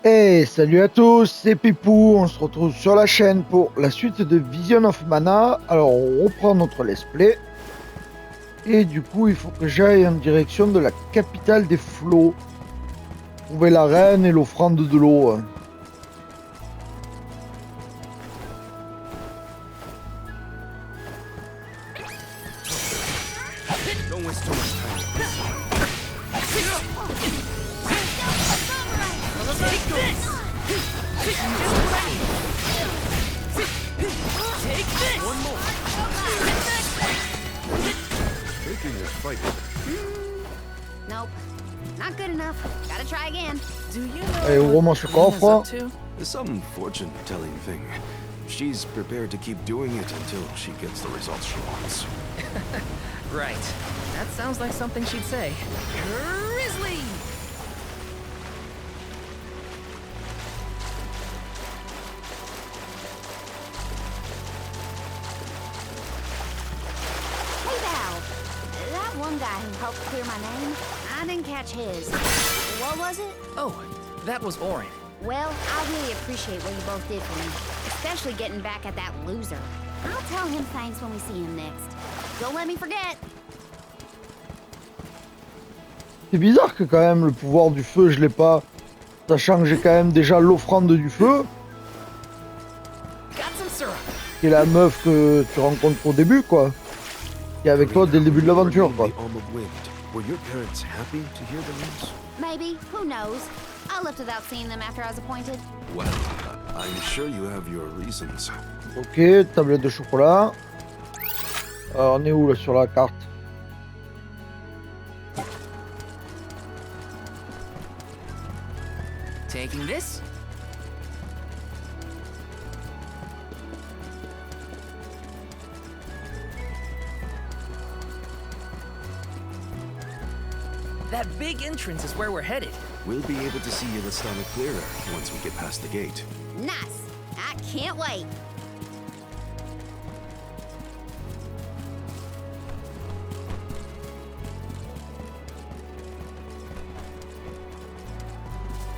Hey, salut à tous, c'est Pipou, on se retrouve sur la chaîne pour la suite de Vision of Mana. Alors on reprend notre let's play. Et du coup il faut que j'aille en direction de la capitale des flots. Trouver la reine et l'offrande de l'eau. Nope, not good enough. Gotta try again. Do you Allez, know ouvrons ce what Rina's coffre. up to? Some fortune-telling thing. She's prepared to keep doing it until she gets the results she wants. Right. That sounds like something she'd say. Grizzly! Hey, Val. That one guy who helped clear my name, I didn't catch his. What was it? Oh, that was Orin. Well, I really appreciate what you both did for me, especially getting back at that loser. I'll tell him thanks when we see him next. Don't let me forget. C'est bizarre que quand même le pouvoir du feu je l'ai pas. Sachant que j'ai quand même déjà l'offrande du feu. Got some syrup. Qui est la meuf que tu rencontres au début quoi. Qui est avec toi dès le début de l'aventure quoi. Were your parents happy to hear the news? Maybe, who knows? I left without seeing them after I was appointed. Well, I'm sure you have your reasons. Ok, tablette de chocolat. Alors, on est où là sur la carte? Taking this. That big entrance is where we're headed. We'll be able to see Yellowstone clearer once we get past the gate. Nice. I can't wait.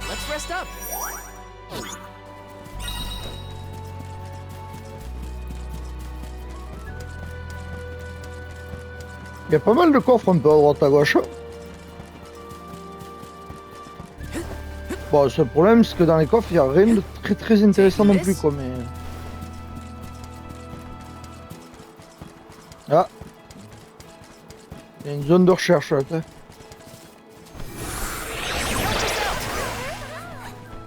Let's rest up. Il y a pas mal de coffres un peu à droite à gauche. Bon, le seul problème c'est que dans les coffres il n'y a rien de très intéressant non plus quoi mais... Ah, il y a une zone de recherche là.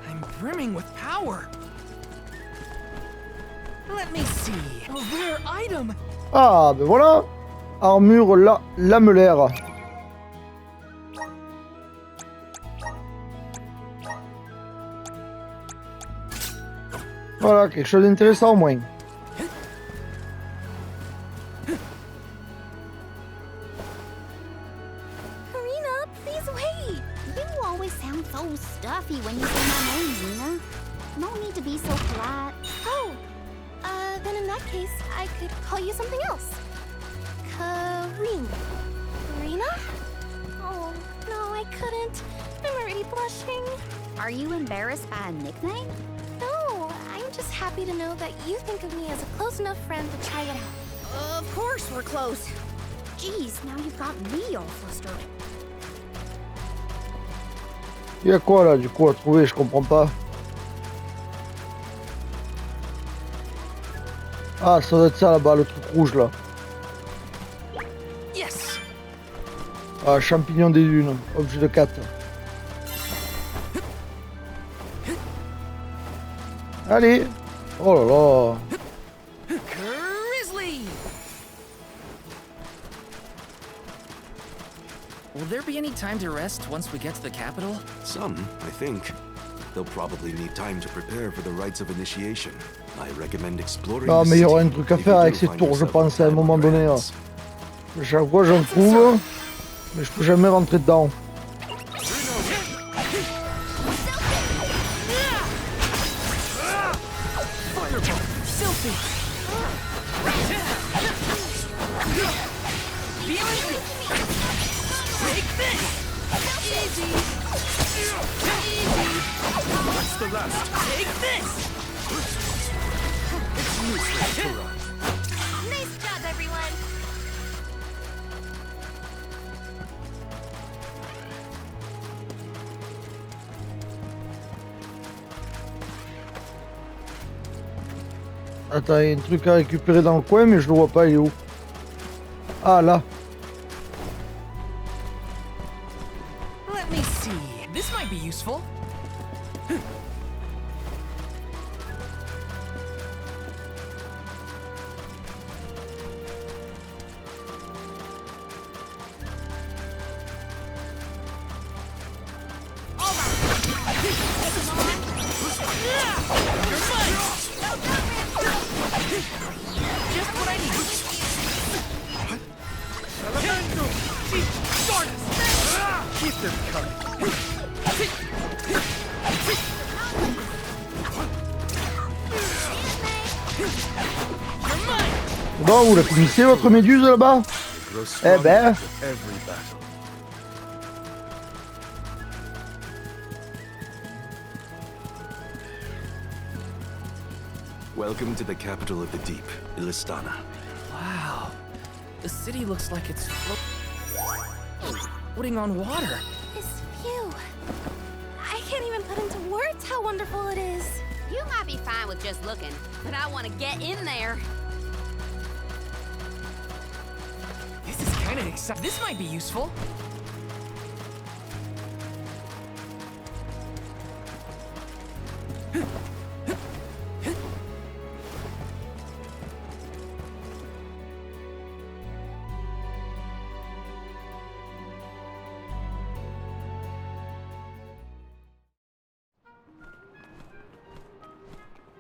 I'm brimming with power. Let me see. A rare item. Ah ben voilà. Armure lamelaire. Voilà, quelque chose d'intéressant au moins. Karina, please wait. You always sound so stuffy when you say my name, Nina. No need to be so polite. Oh, then in that case, I could call you something else. Karina. Karina? Oh, no, I couldn't. I'm already blushing. Are you embarrassed by a nickname? No, I'm just happy to know that you think of me as a close enough friend to try it out. Of course we're close. Jeez, now you've got me all flustered. Il y a quoi là du coup à trouver, je comprends pas. Ah ça doit être ça là-bas, le truc rouge là. Yes. Ah, champignon des dunes, objet de 4. Allez. Oh là là. Grizzly. Will there be any time to rest once we get to the capital? Some, I think. They'll probably need time to prepare for the rites of initiation. I recommend exploring. Non the mais il y aura city un truc à if you faire do avec ces find tours je yourself pense à un time on moment your donné. hands. Chaque fois j'en trouve, mais je peux jamais rentrer dedans. last. Take this! It's useless to run. Nice job, everyone. Attends, il y a un truc à récupérer dans le coin, mais je le vois pas, il est où? Ah, là. Let me see. This might be useful. Just what I need. Keep them coming. Bon, vous la finissez votre méduse là-bas? Grow Eh stronger ben. with every battle. Welcome to the capital of the deep, Illistana. Wow. The city looks like it's floating on water. This view. I can't even put into words how wonderful it is. You might be fine with just looking, but I want to get in there. This is kind of exciting. This might be useful.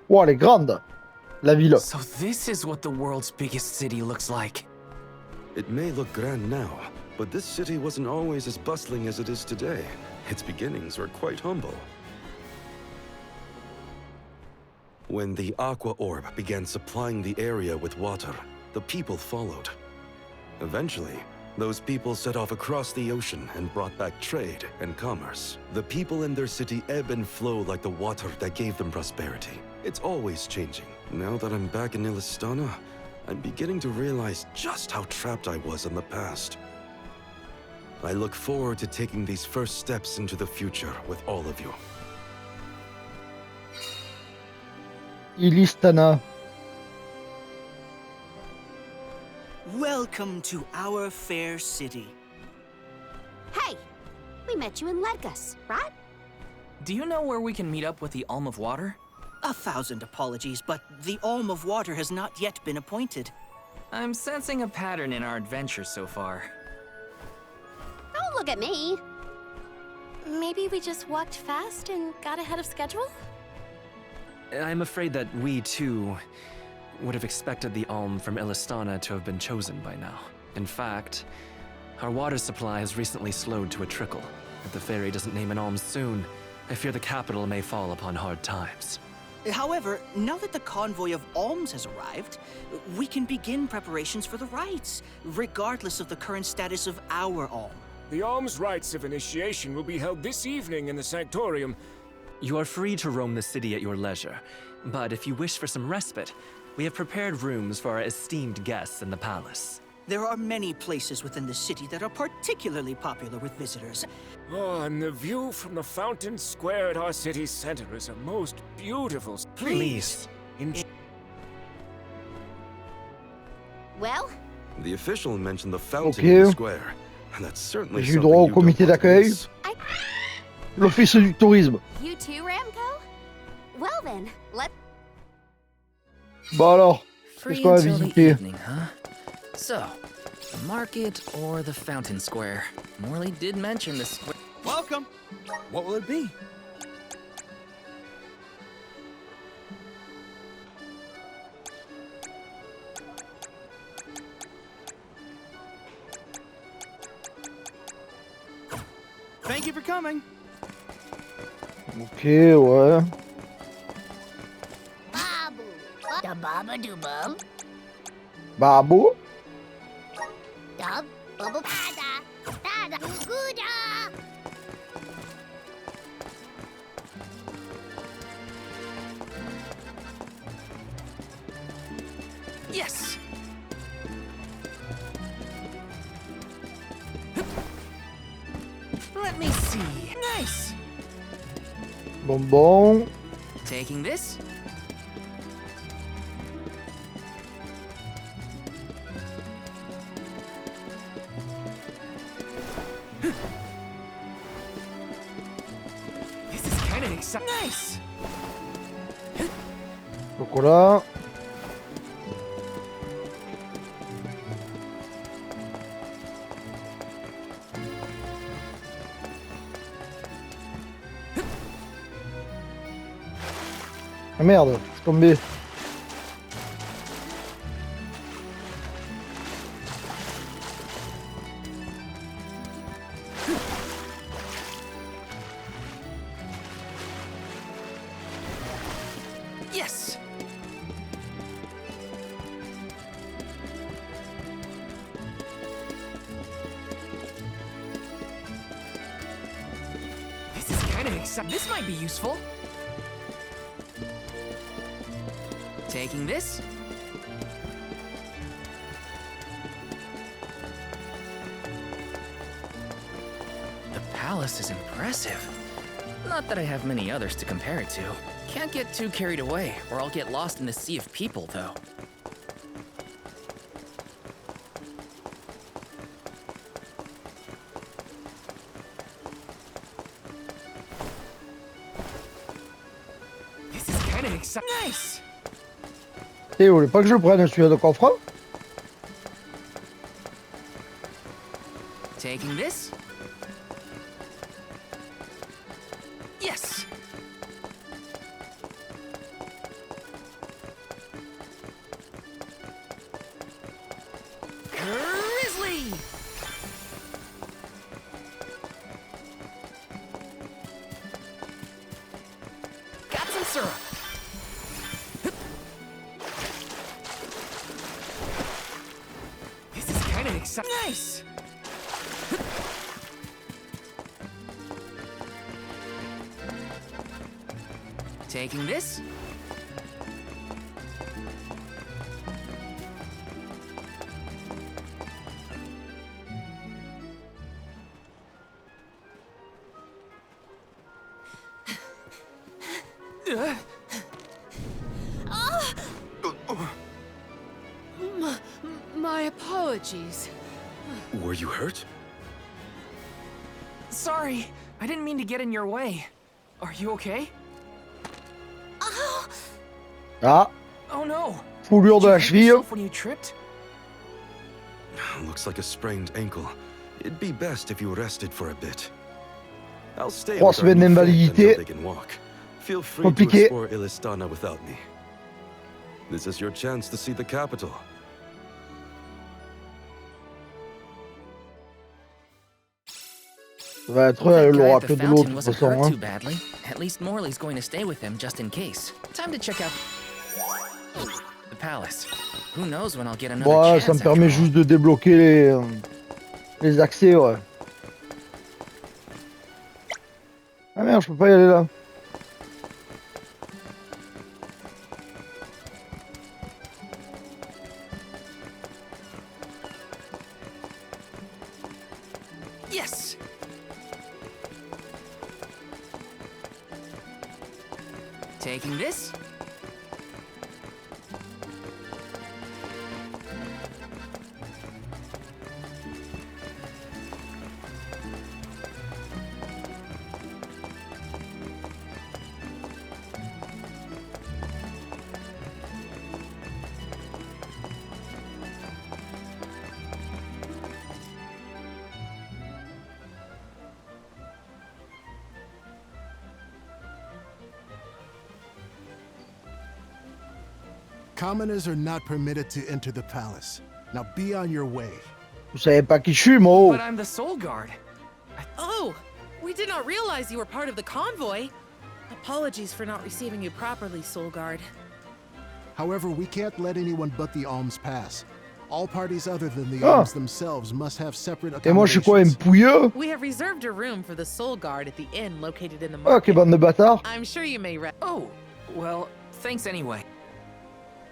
Oh, elle est grande, la ville. So this is what the world's biggest city looks like. It may look grand now, but this city wasn't always as bustling as it is today. Its beginnings were quite humble. When the Aqua Orb began supplying the area with water, the people followed. Eventually, those people set off across the ocean and brought back trade and commerce. The people in their city ebb and flow like the water that gave them prosperity. It's always changing. Now that I'm back in Illistana, I'm beginning to realize just how trapped I was in the past. I look forward to taking these first steps into the future with all of you. Illistana. Welcome to our fair city. Hey, we met you in Ledgus, right? Do you know where we can meet up with the Alm of Water? 1,000 apologies, but the Alm of Water has not yet been appointed. I'm sensing a pattern in our adventure so far. Don't look at me. Maybe we just walked fast and got ahead of schedule? I'm afraid that we, too, would have expected the Alm from Illistana to have been chosen by now. In fact, our water supply has recently slowed to a trickle. If the fairy doesn't name an Alm soon, I fear the capital may fall upon hard times. However, now that the convoy of alms has arrived, we can begin preparations for the rites, regardless of the current status of our alm. The alms rites of initiation will be held this evening in the Sanctorium. You are free to roam the city at your leisure, but if you wish for some respite, we have prepared rooms for our esteemed guests in the palace. There are many places within the city that are particularly popular with visitors. Oh, and the view from the fountain square at our city center is a most beautiful. Please. Well, The official mentioned the fountain in the Ok. square, and that's certainly J'ai eu something droit au you comité don't want to d'accueil. miss. L'office du tourisme. you too, Ramco? Well then, let's... Bon alors, Free qu'est-ce qu'on va until the visiter? evening, huh? So, the market or the fountain square? Morley did mention the square. Welcome. What will it be? Thank you for coming. Ok, ouais. Babu. Da baba do bum. Babu. Dub. Bubble. Dada. Dada. Guda. Yes! Let me see. Nice! Bonbon. Taking this? This is kind of exciting. Nice! Chocolat. Ah merde, je suis tombé. Yes! This is kind of exciting. This might be useful. Taking this? The palace is impressive. Not that I have many others to compare it to. Can't get too carried away, or I'll get lost in the sea of people, though. This is kind of exciting. Nice! Et vous voulez pas que je le prenne celui-là de coffre? Taking this? Yes! Grizzly! Got some syrup. This is kind of exciting. Nice! Taking this? My apologies. Were you hurt? Sorry, I didn't mean to get in your way. Are you okay? Ah, Oh no! foulure Did de you la hurt cheville. yourself when you tripped? Looks like a sprained ankle. It'd be best if you rested for a bit. I'll stay 3 with our semaines new friend d'invalidité. until they can walk. Feel free to Compliqué. explore Illistana without me. This is your chance to see the capital. Ça va être That guy l'aura at the que de l'autre fountain de toute wasn't façon. hurt Hein. too badly. At least Morley's going to stay with him just in case. Time to check out the palace. Who knows when I'll get another Ouais, chance ça me after permet all. juste de débloquer les accès, ouais. Ah merde, je peux pas y aller là. Yes! Taking this? Commoners are not permitted to enter the palace. Now be on your way. Vous savez pas qui je suis, moi. But I'm the Soul Guard. Oh, we did not realize you were part of the convoy. Apologies for not receiving you properly, Soul Guard. However, we can't let anyone but the alms pass. All parties other than the Ah. alms themselves must have separate Et moi, je suis quoi, un accommodations. pouilleux? We have reserved a room for the Soul Guard at the inn located in the Ah, quelle market. bande de bâtards. I'm sure you may Oh, well, thanks anyway.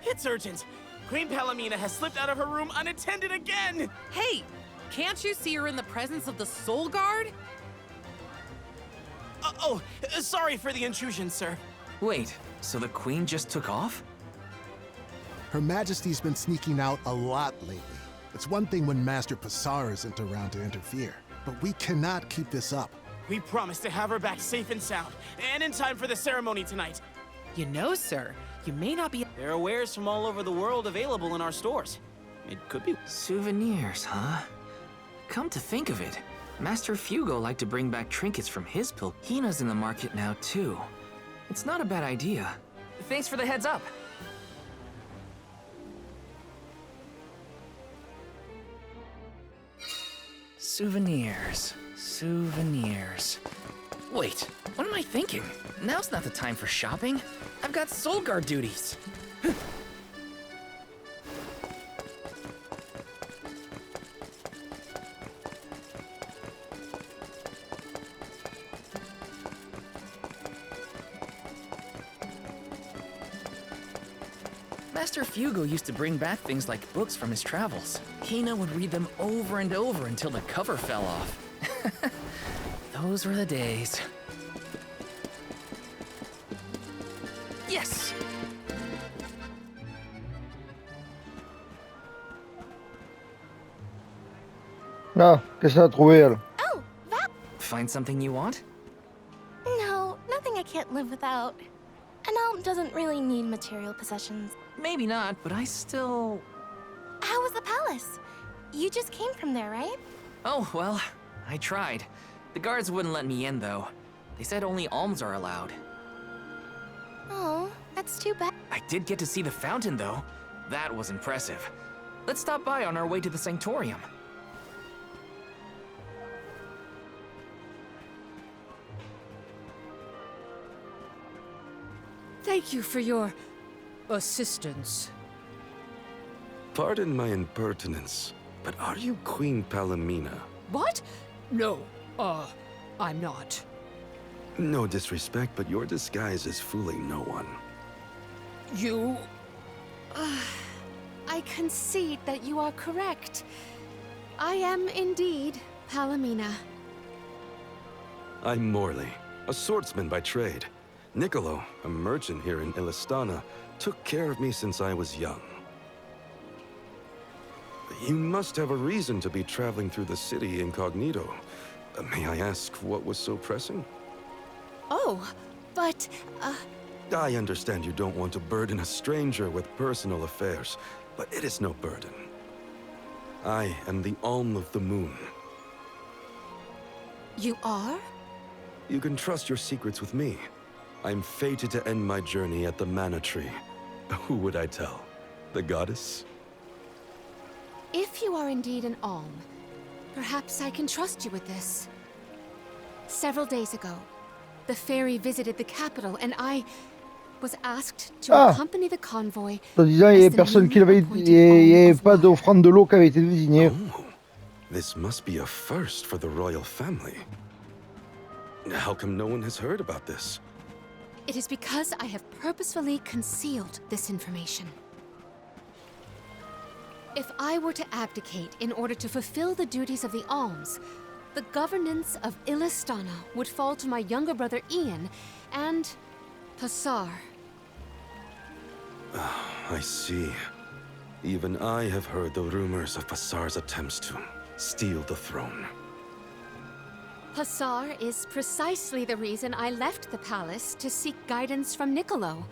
It's urgent. Queen Palomina has slipped out of her room unattended again! Hey, can't you see her in the presence of the Soul Guard? Sorry for the intrusion, sir. Wait, so the queen just took off? Her Majesty's been sneaking out a lot lately. It's one thing when Master Psar isn't around to interfere, but we cannot keep this up. We promised to have her back safe and sound, and in time for the ceremony tonight. You know, sir, you may not be. There are wares from all over the world available in our stores. It could be. Souvenirs, huh? Come to think of it, Master Fugo liked to bring back trinkets from his pill. Hina's in the market now, too. It's not a bad idea. Thanks for the heads up. Souvenirs. Wait, what am I thinking? Now's not the time for shopping. I've got Soul Guard duties. Master Fugo used to bring back things like books from his travels. Hina would read them over and over until the cover fell off. Those were the days. Yes! Ah, qu'est-ce qu'elle a trouvé, elle? Oh, that. Find something you want? No, nothing I can't live without. An alm doesn't really need material possessions. Maybe not, but I still... How was the palace? You just came from there, right? Oh, well, I tried. The guards wouldn't let me in, though. They said only alms are allowed. Oh, that's too bad. I did get to see the fountain, though. That was impressive. Let's stop by on our way to the Sanctorium. Thank you for your assistance. Pardon my impertinence, but are you Queen Palomina? What? No, I'm not. No disrespect, but your disguise is fooling no one. You... I concede that you are correct. I am indeed Palomina. I'm Morley, a swordsman by trade. Niccolo, a merchant here in Illistana, took care of me since I was young. You must have a reason to be traveling through the city incognito. May I ask what was so pressing? Oh, but, I understand you don't want to burden a stranger with personal affairs, but it is no burden. I am the Alm of the Moon. You are? You can trust your secrets with me. I'm fated to end my journey at the Mana Tree. Who would I tell? The goddess? If you are indeed an alm, perhaps I can trust you with this. Several days ago, the fairy visited the capital and I was asked to accompany the convoy. Disant, il y avait personne qui l'avait, il y avait pas d'offrande de l'eau qui avait été désignée. Oh, this must be a first for the royal family. How come no one has heard about this? It is because I have purposefully concealed this information. If I were to abdicate in order to fulfill the duties of the alms, the governance of Illistana would fall to my younger brother Ian and Psar. I see. Even I have heard the rumors of Psar's attempts to steal the throne. Psar is precisely the reason I left the palace to seek guidance from Niccolo.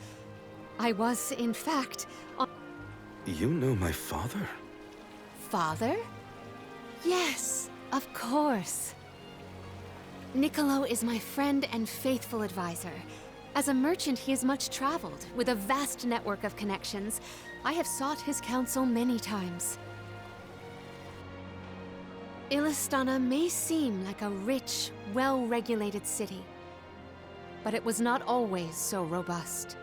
I was, in fact, on... You know my father? Father? Yes, of course. Niccolo is my friend and faithful advisor. As a merchant, he is much traveled, with a vast network of connections. I have sought his counsel many times. Illistana may seem like a rich, well-regulated city, but it was not always so robust.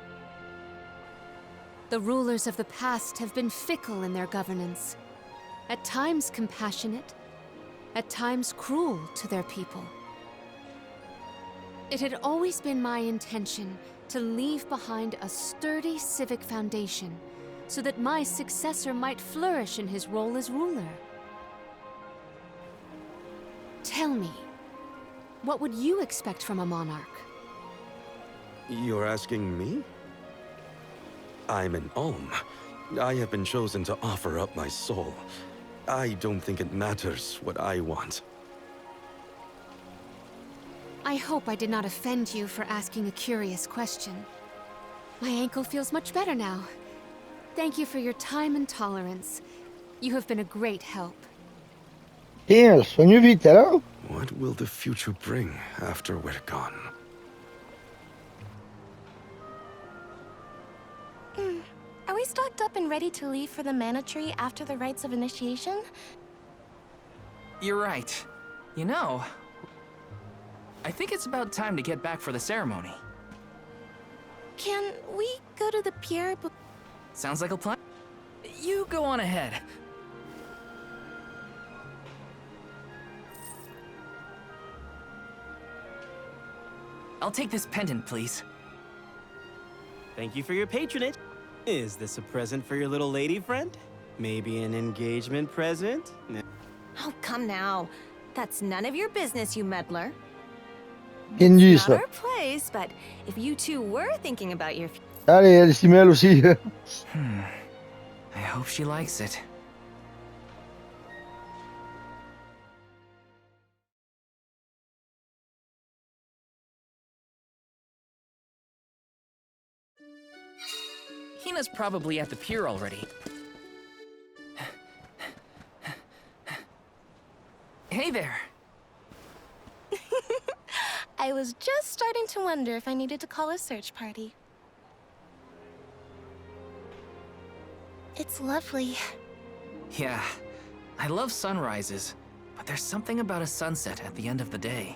The rulers of the past have been fickle in their governance, at times compassionate, at times cruel to their people. It had always been my intention to leave behind a sturdy civic foundation so that my successor might flourish in his role as ruler. Tell me, what would you expect from a monarch? You're asking me? I'm an Alm. I have been chosen to offer up my soul. I don't think it matters what I want. I hope I did not offend you for asking a curious question. My ankle feels much better now. Thank you for your time and tolerance. You have been a great help. Tiens, elle soigne vite alors. What will the future bring after we're gone? Are we stocked up and ready to leave for the Mana Tree after the rites of initiation? You're right. You know, I think it's about time to get back for the ceremony. Can we go to the pier? Sounds like a plan. You go on ahead. I'll take this pendant, please. Thank you for your patronage. Is this a present for your little lady friend? Maybe an engagement present? Oh, come now. That's none of your business, you meddler. Bien dit, Not ça. our place, but if you two were thinking about your Allez, elle s'y mêle aussi. I hope she likes it. Hina's probably at the pier already. Hey there. I was just starting to wonder if I needed to call a search party. It's lovely. Yeah, I love sunrises, but there's something about a sunset at the end of the day.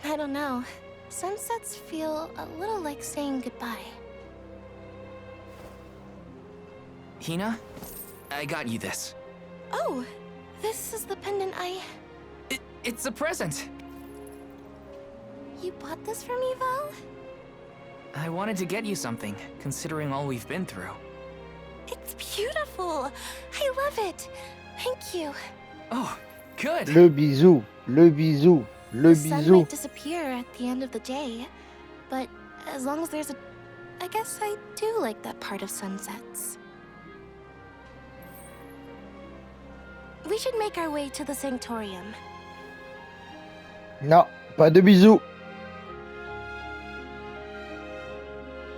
I don't know. Sunsets feel a little like saying goodbye. Hina, I got you this. Oh, this is the pendant It's a present. You bought this for me, Val? I wanted to get you something, considering all we've been through. It's beautiful. I love it. Thank you. Oh, good. Le bisou, le bisou, le The sun bisou. might disappear at the end of the day, but as long as there's a... I guess I do like that part of sunsets. We should make our way to the Sanctorium. Non, pas de bisous.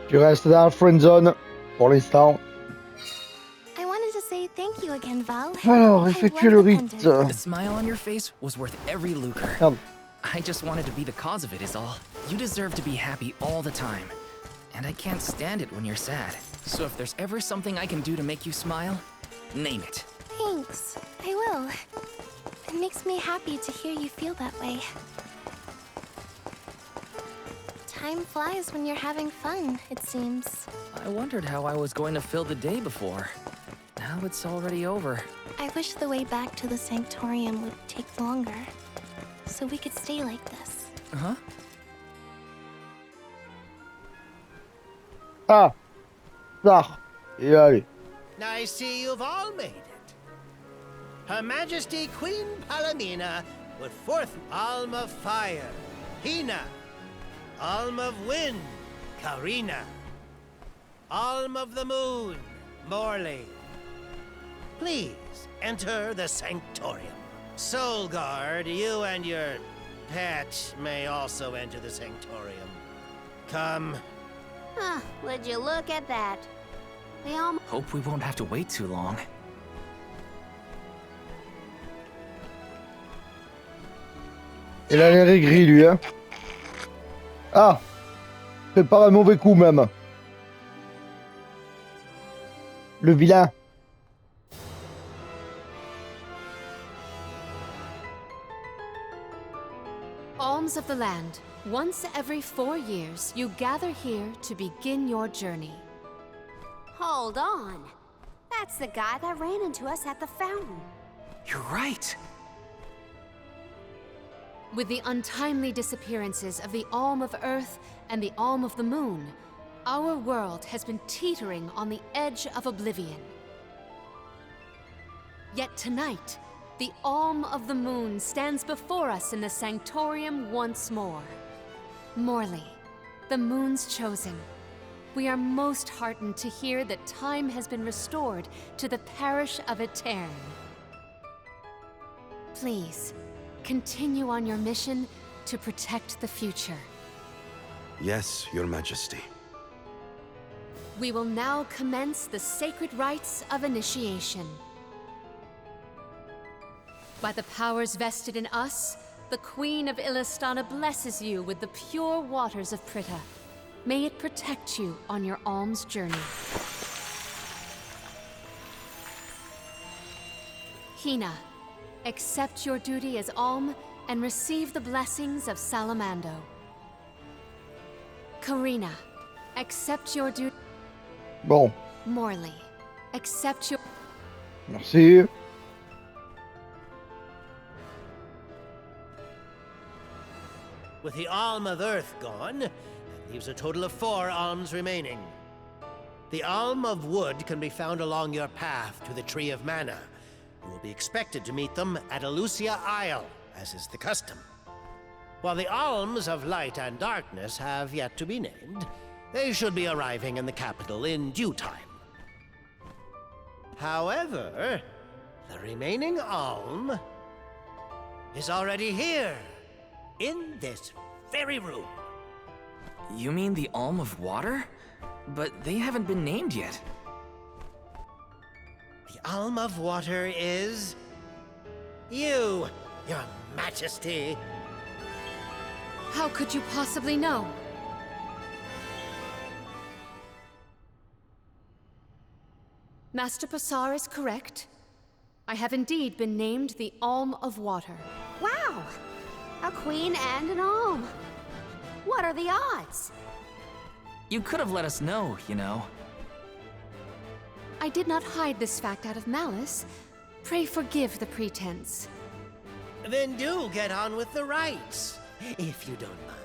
Tu restes dans la friend zone pour l'instant. I wanted to say thank you again, Val. Alors, I effectuez love le the rite. pendant. The smile on your face was worth every lucre. Merde. I just wanted to be the cause of it is all. You deserve to be happy all the time. And I can't stand it when you're sad. So if there's ever something I can do to make you smile, name it. Thanks. I will. It makes me happy to hear you feel that way. Time flies when you're having fun, it seems. I wondered how I was going to fill the day before. Now it's already over. I wish the way back to the Sanctorium would take longer, so we could stay like this. Huh? Ah, Psar. Et allez. I see you've all made it. Her Majesty Queen Palamina with fourth Alm of Fire, Hina. Alm of Wind, Karina. Alm of the Moon, Morley. Please enter the Sanctorium. Soul Guard, you and your pet may also enter the Sanctorium. Come. Would you look at that? We all... Hope we won't have to wait too long. Il a l'air aigri, lui, hein. Ah, prépare un mauvais coup, même. Le vilain. Alms of the land. Once every 4 years, you gather here to begin your journey. Hold on. That's the guy that ran into us at the fountain. You're right. With the untimely disappearances of the Alm of Earth and the Alm of the Moon, Our world has been teetering on the edge of oblivion. Yet tonight, the Alm of the Moon stands before us in the Sanctorium once more. Morley, the Moon's chosen, we are most heartened to hear that time has been restored to the parish of Etern. Please, continue on your mission to protect the future. Yes, Your Majesty. We will now commence the sacred rites of initiation. By the powers vested in us, the Queen of Illistana blesses you with the pure waters of Pritta. May it protect you on your alms journey. Hina, accept your duty as alm and receive the blessings of Salamando. Karina, accept your duty. Bon. Morley, accept your... Merci. With the Alm of Earth gone, that leaves a total of 4 alms remaining. The Alm of Wood can be found along your path to the Tree of Mana. You will be expected to meet them at Elusia Isle, as is the custom. While the Alms of Light and Darkness have yet to be named, they should be arriving in the capital in due time. However, the remaining Alm is already here, in this very room. You mean the Alm of Water? But they haven't been named yet. The Alm of Water is... you, Your Majesty. How could you possibly know? Master Psar is correct. I have indeed been named the Alm of Water. Wow! A queen and an alm. What are the odds? You could have let us know, you know. I did not hide this fact out of malice. Pray forgive the pretense. Then do get on with the rites, if you don't mind.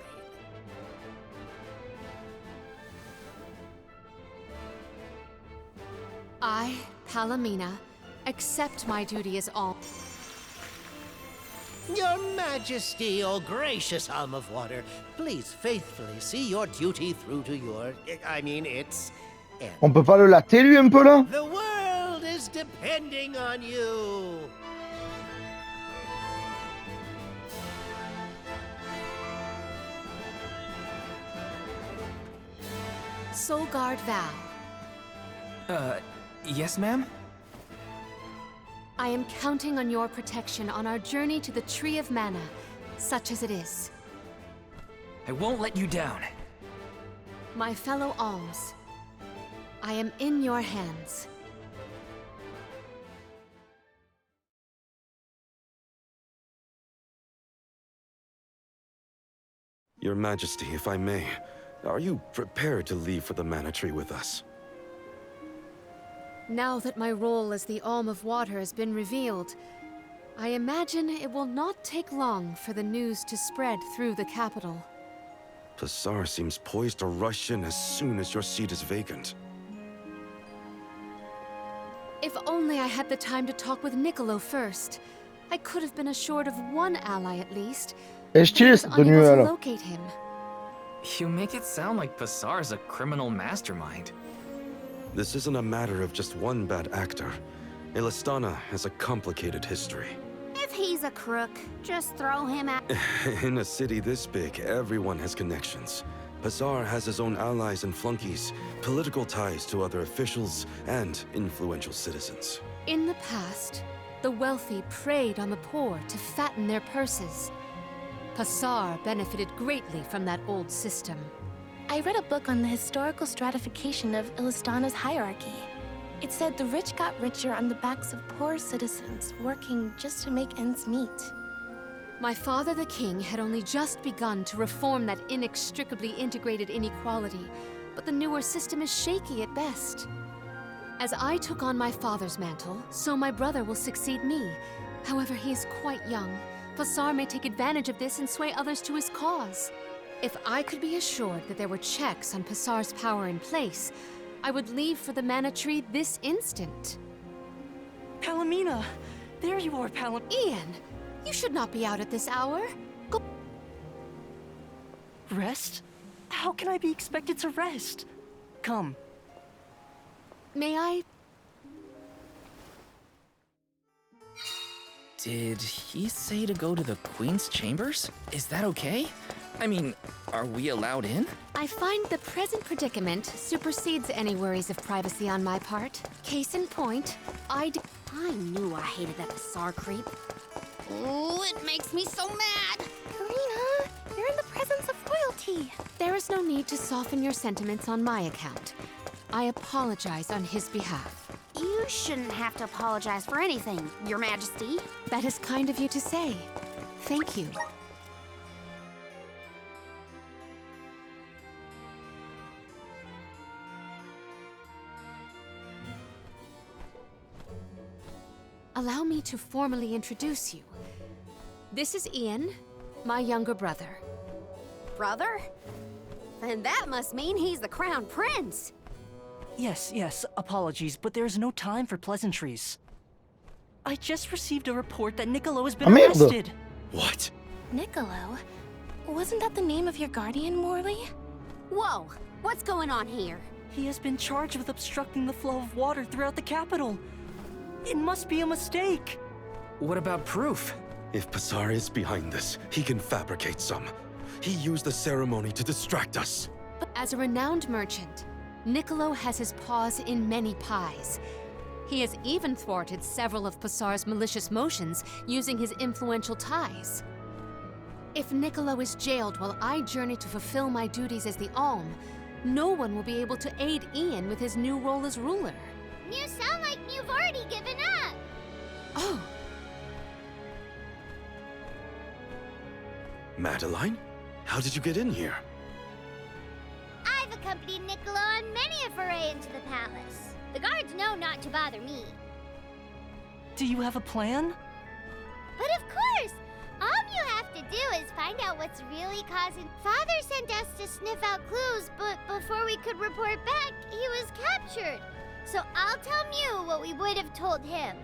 I, Palomina, accept my duty as alm. Your Majesty, O gracious Alm of Water, please faithfully see your duty through to your... its end. On peut pas le latter, lui, un peu, là? The world is depending on you. Solgard Val. Yes, ma'am? I am counting on your protection on our journey to the Tree of Mana, such as it is. I won't let you down. My fellow alms, I am in your hands. Your Majesty, if I may, are you prepared to leave for the Mana Tree with us? Now that my role as the Alm of Water has been revealed, I imagine it will not take long for the news to spread through the capital. Psar seems poised to rush in as soon as your seat is vacant. If only I had the time to talk with Niccolo first. I could have been assured of one ally at least. Est-ce but I was cette unable tenue, to alors? locate him. You make it sound like Psar's a criminal mastermind. This isn't a matter of just one bad actor. Illistana has a complicated history. If he's a crook, just throw him out. In a city this big, everyone has connections. Psar has his own allies and flunkies, political ties to other officials, and influential citizens. In the past, the wealthy preyed on the poor to fatten their purses. Psar benefited greatly from that old system. I read a book on the historical stratification of Illistana's hierarchy. It said the rich got richer on the backs of poor citizens, working just to make ends meet. My father the king had only just begun to reform that inextricably integrated inequality, but the newer system is shaky at best. As I took on my father's mantle, so my brother will succeed me. However, he is quite young. Psar may take advantage of this and sway others to his cause. If I could be assured that there were checks on Psar's power in place, I would leave for the mana tree this instant. Palomina! There you are, Ian! You should not be out at this hour. Go. Rest? How can I be expected to rest? Come. May I? Did he say to go to the Queen's chambers? Is that okay? I mean, are we allowed in? I find the present predicament supersedes any worries of privacy on my part. Case in point, I knew I hated that Psar creep. Oh, it makes me so mad! Karina, you're in the presence of royalty. There is no need to soften your sentiments on my account. I apologize on his behalf. You shouldn't have to apologize for anything, Your Majesty. That is kind of you to say. Thank you. Allow me to formally introduce you. This is Ian, my younger brother. Brother? Then that must mean he's the crown prince. Yes, apologies, but there's no time for pleasantries. I just received a report that Niccolo has been arrested. What? Niccolo? Wasn't that the name of your guardian, Morley? Whoa, what's going on here? He has been charged with obstructing the flow of water throughout the capital. It must be a mistake. What about proof? If Psar is behind this, he can fabricate some. He used the ceremony to distract us. As a renowned merchant, Niccolo has his paws in many pies. He has even thwarted several of Psar's malicious motions using his influential ties. If Niccolo is jailed while I journey to fulfill my duties as the Alm, no one will be able to aid Ian with his new role as ruler. You sound like you've already given up. Oh. Madeline? How did you get in here? I've accompanied Niccolo on many a foray into the palace. The guards know not to bother me. Do you have a plan? But of course! All you have to do is find out what's really causing... Father sent us to sniff out clues, but before we could report back, he was captured. So I'll tell Mew what we would have told him.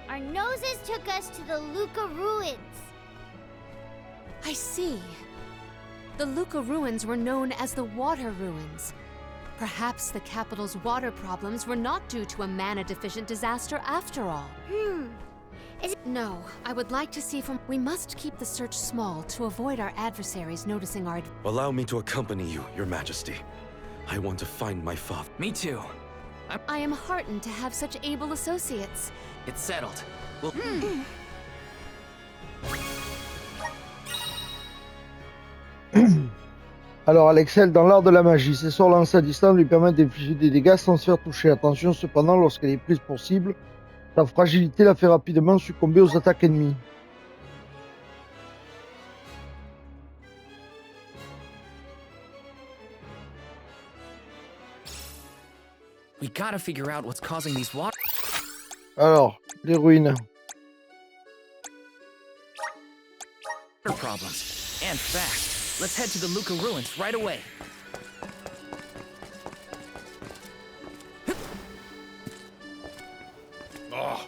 Our noses took us to the Luca ruins. I see. The Luca ruins were known as the Water Ruins. Perhaps the capital's water problems were not due to a mana-deficient disaster after all. No, I would like to see from... We must keep the search small to avoid our adversaries noticing our... Allow me to accompany you, Your Majesty. I want to find my father. Me too. I am heartened to have such able associates. It's settled. We'll... Alors, elle excelle dans l'art de la magie. Ses sorts lancés à distance lui permettent d'infliger des dégâts sans se faire toucher. Attention cependant, lorsqu'elle est prise pour cible, sa fragilité la fait rapidement succomber aux attaques ennemies. We gotta figure out what's causing these water Alors, les ruines. problems. And fast. Let's head to the Luca ruins right away. Oh.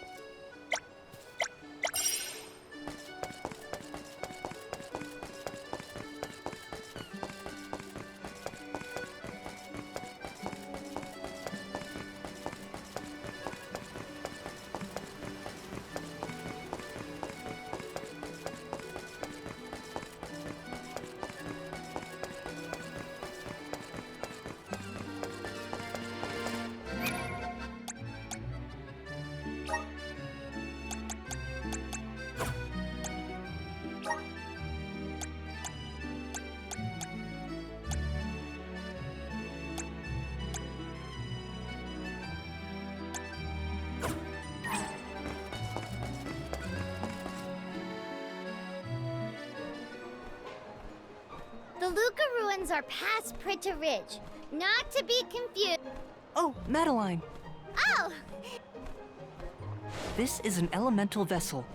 The Luca ruins are past Prita Ridge, not to be confused. Oh, Madeline. Oh! This is an elemental vessel.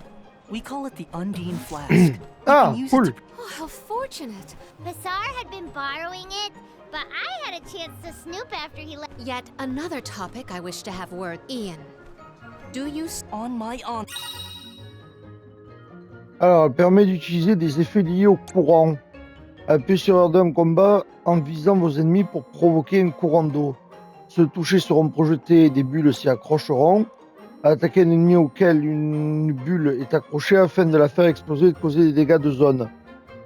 We call it the Undine Flask. You Ah, can use cool. it to... Oh, how fortunate. Psar had been borrowing it, but I had a chance to snoop after he left. Yet another topic I wish to have word. Ian, do you... On my honor. Alors, elle permet d'utiliser des effets liés au courant. Appuyez sur R2 en combat en visant vos ennemis pour provoquer un courant d'eau. Ceux touchés seront projetés et des bulles s'y accrocheront. Attaquer un ennemi auquel une bulle est accrochée afin de la faire exploser et de causer des dégâts de zone.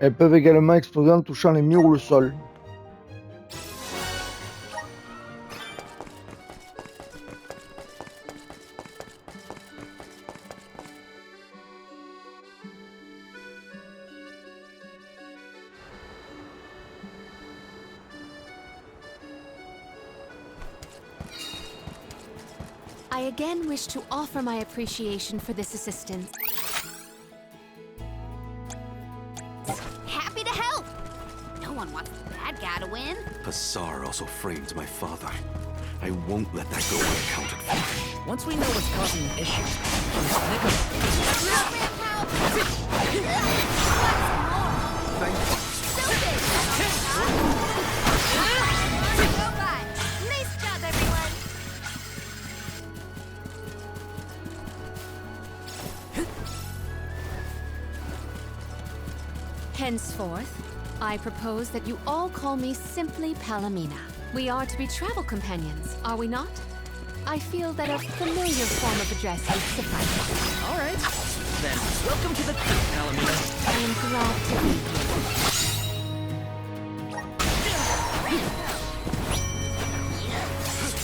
Elles peuvent également exploser en touchant les murs ou le sol. I again wish to offer my appreciation for this assistance. Happy to help! No one wants the bad guy to win. Psar also framed my father. I won't let that go unaccounted for. Once we know what's causing the issue, Nice job, everyone! Henceforth, I propose that you all call me simply Palomina. We are to be travel companions, are we not? I feel that a familiar form of address would suffice. all right. Then, welcome to the crew, Palomina. I am glad to be here.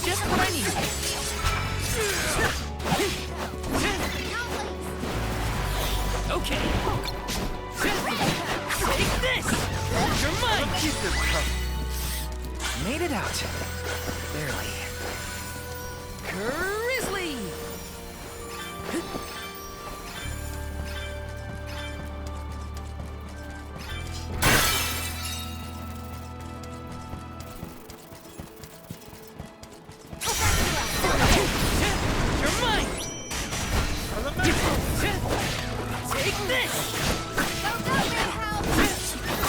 Just what I need. Okay. Take this! You're mine! Keep this coming. Made it out. Barely. Grizzly! You're mine! Take this!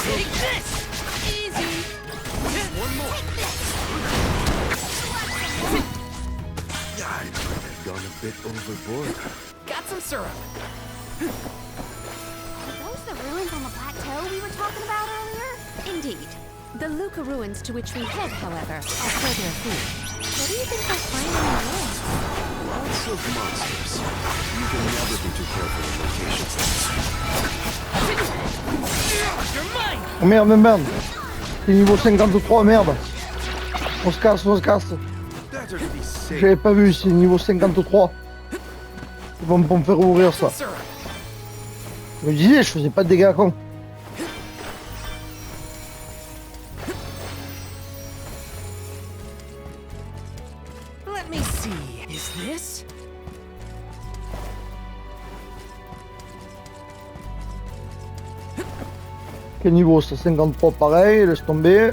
Take this! Easy! One more. I might have gone a bit overboard. Got some syrup. Are those the ruins on the plateau we were talking about earlier? Indeed. The Luca ruins to which we head, however, are further afield. What do you think they'll find in the ruins? Lots of monsters. You can never be too careful in locations like You're mine! Oh merde, merde. C'est niveau 53, merde. On se casse, on se casse. Better to be safe. J'avais pas vu, c'est niveau 53. Ils vont me faire ouvrir ça. Syrup. Je me disais, je faisais pas de dégâts con. Let me see. Is this? Quel niveau ça? 53 pareil, laisse tomber.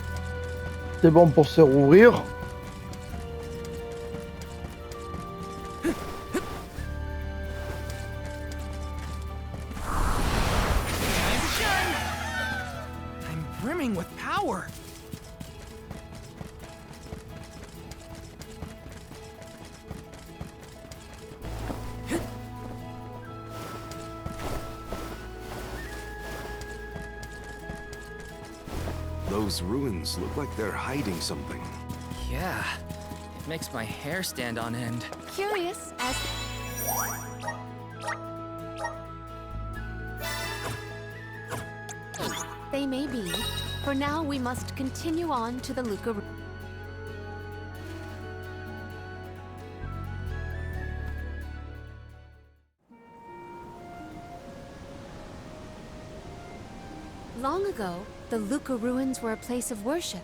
C'est bon pour se rouvrir. I'm brimming with power. Those ruins look like they're hiding something. Yeah, it makes my hair stand on end. Curious as... They may be. For now, we must continue on to the Luca... Long ago, the Luca ruins were a place of worship.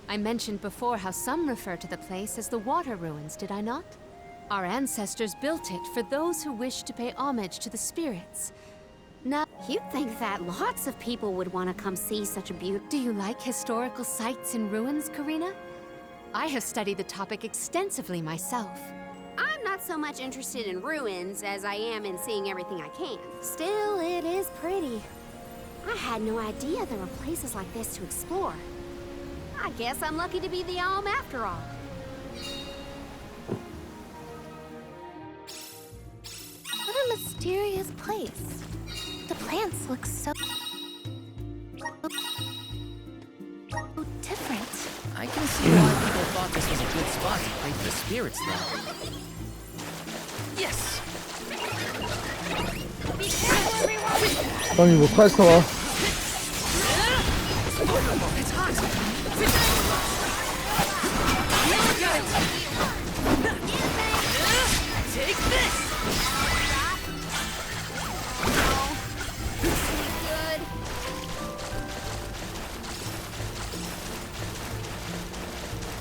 I mentioned before how some refer to the place as the Water Ruins, did I not? Our ancestors built it for those who wished to pay homage to the spirits. Now, You'd think that lots of people would want to come see such a beauty. do you like historical sites and ruins, Karina? I have studied the topic extensively myself. I'm not not so much interested in ruins as I am in seeing everything I can. Still, it is pretty. I had no idea there were places like this to explore. I guess I'm lucky to be the Alm after all. What a mysterious place. The plants look so different. I can see why people thought this was a good spot to pray for the spirits, though. Yes! Be careful, everyone! Au niveau 13, ça va. It's hot! Take this! Good.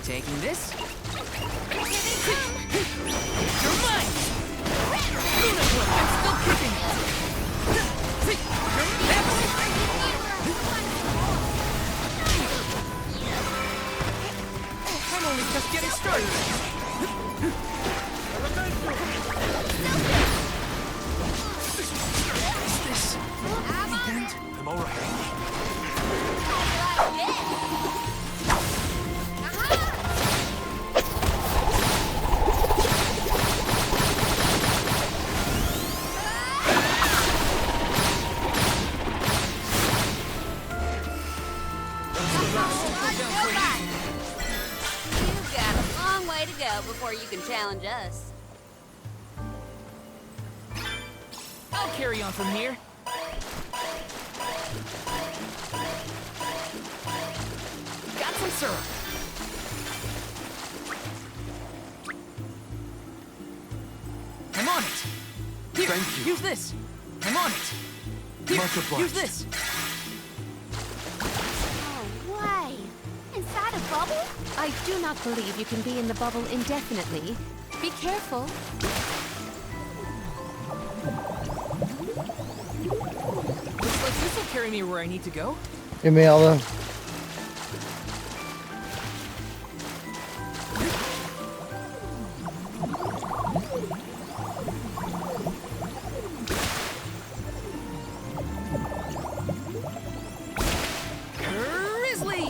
Taking this? You're mine! I'm still kicking! I'm only just getting started! I'm alright. You've got a long way to go before you can challenge us. I'll carry on from here. Got some syrup. I'm on it. Here, Thank you. use this. I'm on it. Here, Much obliged. use this. No way! Inside a bubble? I do not believe you can be in the bubble indefinitely. Be careful. Looks like this will carry me where I need to go. Et merde. Grizzly!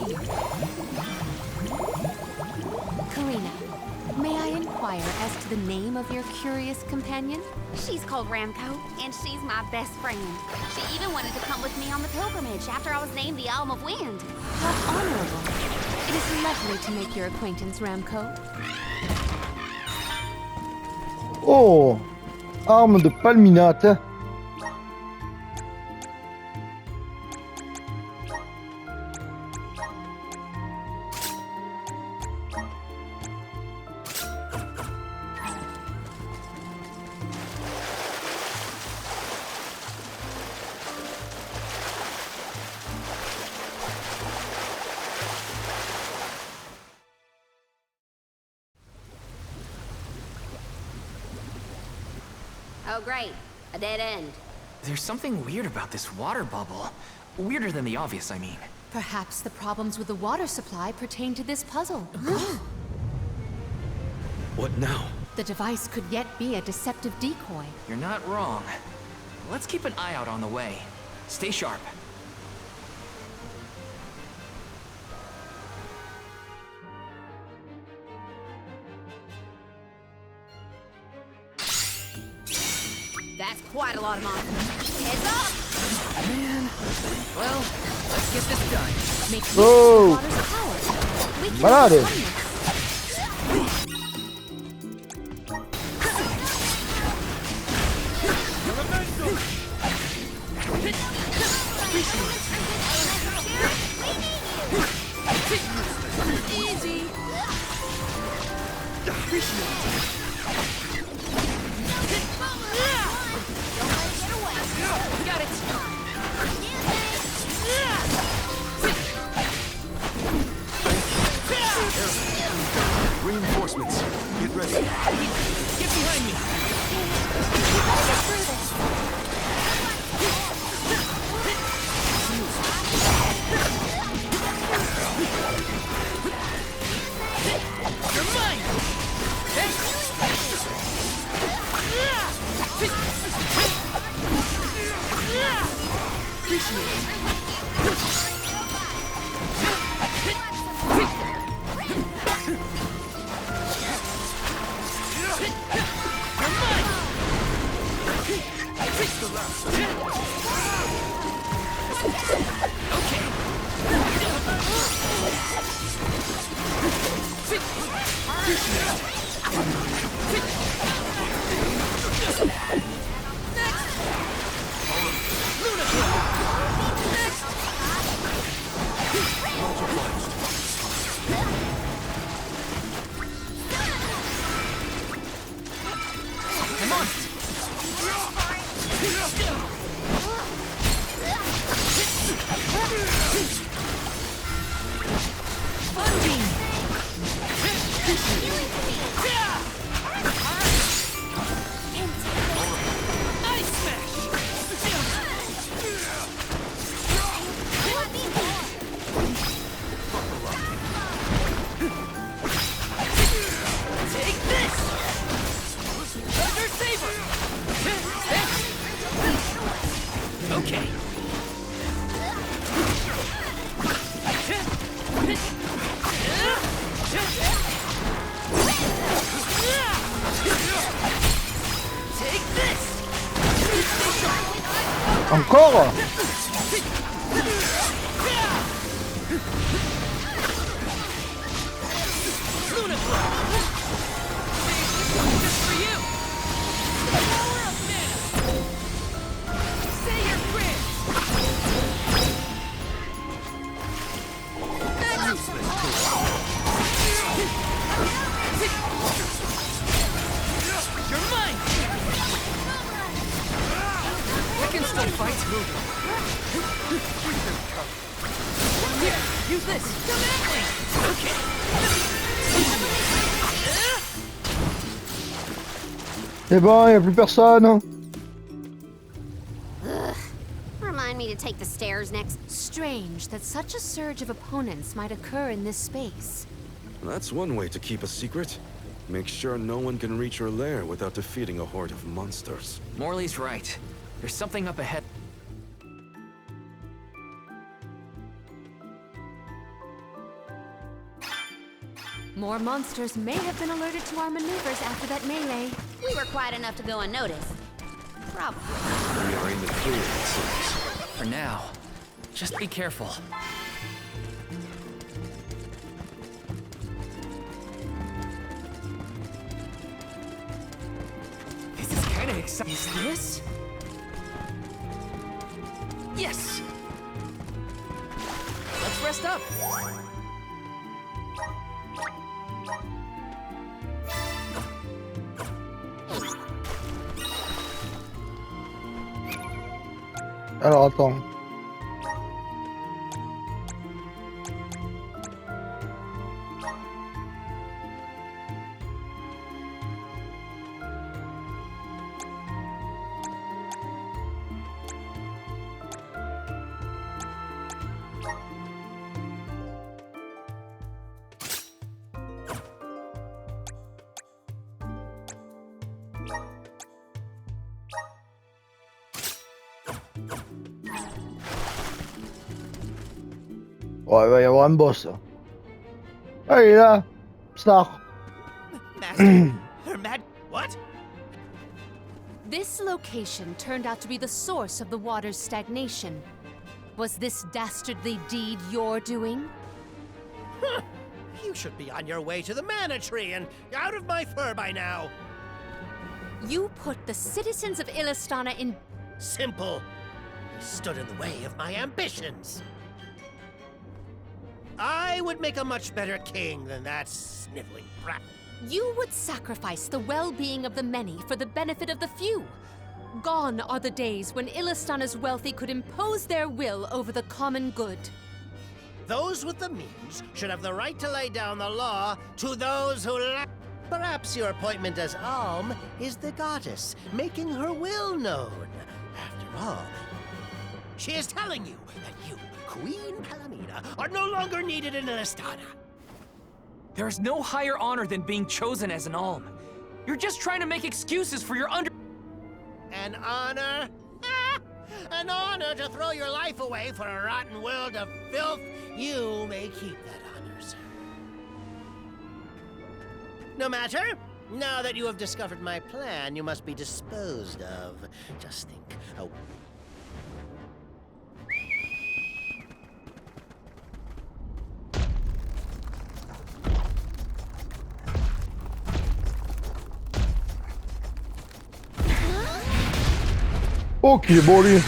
Karina, may I inquire as to the name of your curious companion? She's called Ramco, and she's my best friend. She even wanted to come with me on the pilgrimage after I was named the Alm of Wind. How honorable. It is lovely to make your acquaintance, Ramco. Oh, arme de palminate. Oh, great. A dead end. There's something weird about this water bubble. Weirder than the obvious, I mean. Perhaps the problems with the water supply pertain to this puzzle. What now? The device could yet be a deceptive decoy. You're not wrong. Let's keep an eye out on the way. Stay sharp. That's quite a lot of monsters. Heads up! Man. Well, let's get this done. Make use Oh. of the water's power. We can Malade. overcome this. Easy. Got it. Reinforcements. Get ready. Get behind me. Get through this. You're mine. Hey. Encore? C'est bon, y a plus personne. Ugh. Remind me to take the stairs next. Strange that such a surge of opponents might occur in this space. That's one way to keep a secret. Make sure no one can reach your lair without defeating a horde of monsters. Morley's right. There's something up ahead. More monsters may have been alerted to our maneuvers after that melee. We were quiet enough to go unnoticed. Probably. We are in the clear, it seems. For now, just be careful. This is kind of exciting. Is this? Yes! Let's rest up. Alors attends. Ouais, il va y avoir un boss. Ah, il est là. Psar. Master, her mad. What? This location turned out to be the source of the water's stagnation. Was this dastardly deed your doing? You should be on your way to the mana tree and out of my fur by now. You put the citizens of Illistana in... Simple. He stood in the way of my ambitions. I would make a much better king than that sniveling brat. You would sacrifice the well-being of the many for the benefit of the few. Gone are the days when Illistana's wealthy could impose their will over the common good. Those with the means should have the right to lay down the law to those who lack. Perhaps your appointment as Alm is the goddess, making her will known. After all, she is telling you that you, Queen Palamina, are no longer needed in Illistana. There is no higher honor than being chosen as an alm. You're just trying to make excuses for your An honor? an honor to throw your life away for a rotten world of filth. You may keep that honor, sir. No matter. Now that you have discovered my plan, you must be disposed of. Just think. Oh. Ok, bon lui. To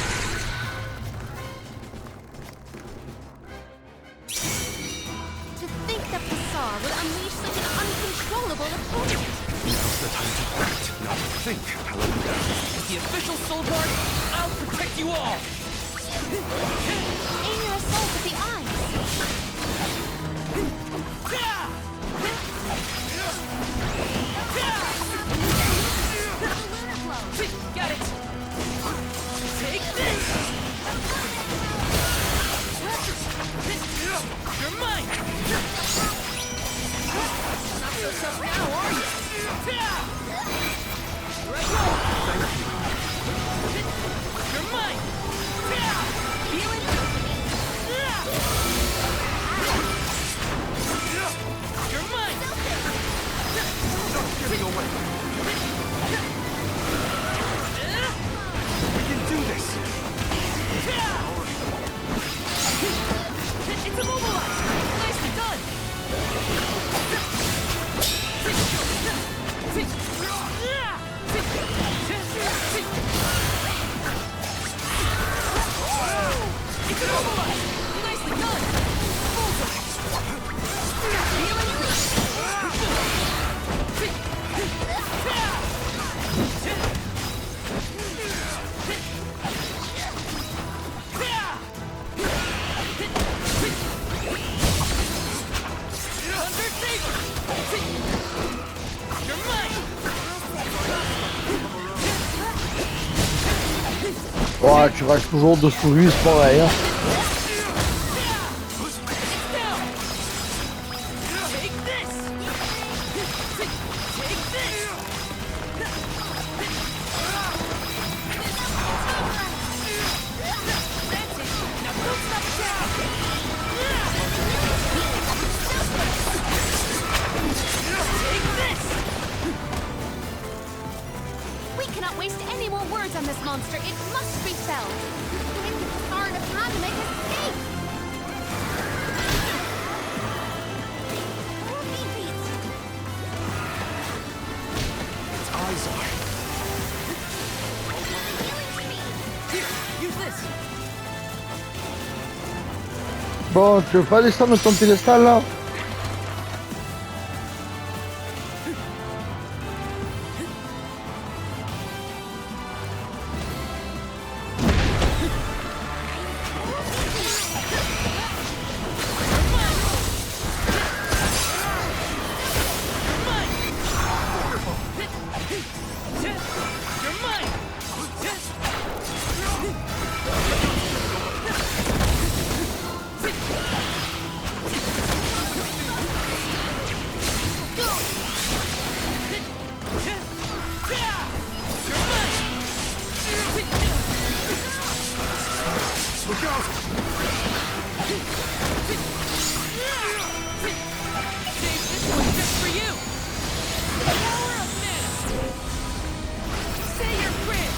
think that Psar would unleash such an uncontrollable opponent. Now's the time to act, not think, Paladin. As the official soul guard, I'll protect you all! Aim your assault at the eyes. Got it! Take this! You're mine! Not so tough now, are you? Here I go! You're mine! Feeling? You're mine! Not giving away! We can do this! It's immobilized! Nicely done! It's immobilized! Nicely done! Bullseye! Feeling? Ouais, tu restes toujours dessous lui, c'est pareil. Hein. We cannot waste any more words on this monster. It must be felled. When can Psar have time to make his escape? Its eyes are. Here, use this! Bon, tu veux pas descendre de ton piédestal là? Look out! Save this one just for you! Power of mana! Say your prayers!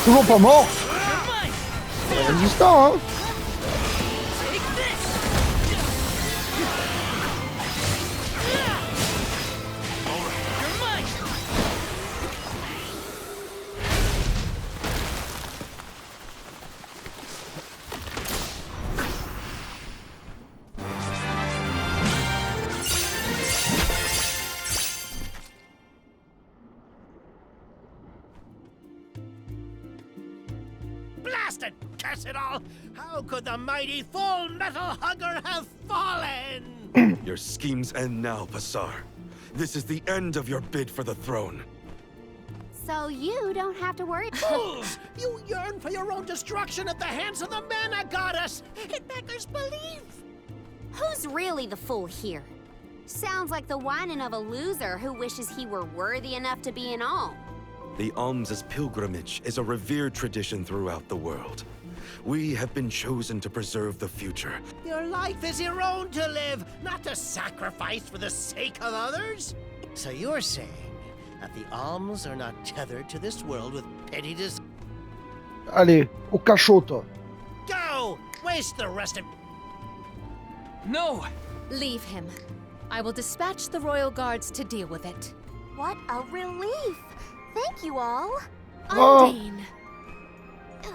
Toujours pas mort. You're mine! Résistant, hein. Take this! You're mine! Blast it! Curse it all! How could the mighty Full Metal Hugger have fallen? Your schemes end now, Psar. This is the end of your bid for the throne. So you don't have to worry. Fools! You yearn for your own destruction at the hands of the Mana Goddess! It beggars belief! Who's really the fool here? Sounds like the whining of a loser who wishes he were worthy enough to be an alm. The alms' pilgrimage is a revered tradition throughout the world. We have been chosen to preserve the future. Your life is your own to live, not to sacrifice for the sake of others. So you're saying that the alms are not tethered to this world with petty Allez, au cachot, toi. Go! Waste the rest of... No! Leave him. I will dispatch the royal guards to deal with it. What a relief! Thank you all. Oh, Undine.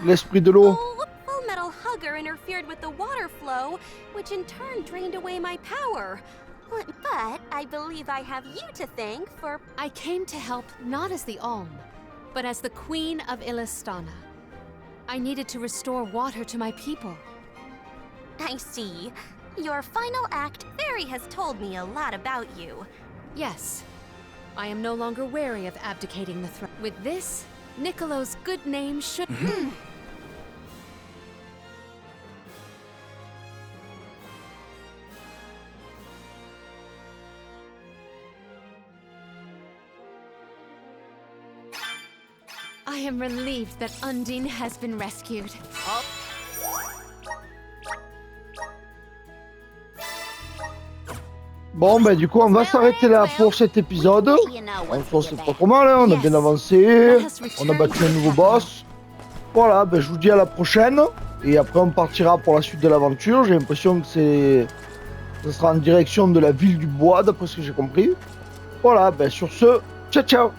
l'esprit de l'eau. Oh, Full Metal Hugger interfered with the water flow, which in turn drained away my power. But I believe I have you to thank for... I came to help not as the Alm, but as the Queen of Illistana. I needed to restore water to my people. I see. Your final act, Fairy has told me a lot about you. Yes. I am no longer wary of abdicating the throne. With this, Niccolo's good name should... I am relieved that Undine has been rescued. Bon, bah du coup, on va s'arrêter là pour cet épisode. On pense c'est pas trop mal, hein, on a bien avancé. On a battu un nouveau boss. Voilà, bah, je vous dis à la prochaine. Et après, on partira pour la suite de l'aventure. J'ai l'impression que ça sera en direction de la ville du bois, d'après ce que j'ai compris. Voilà, bah, sur ce, ciao ciao.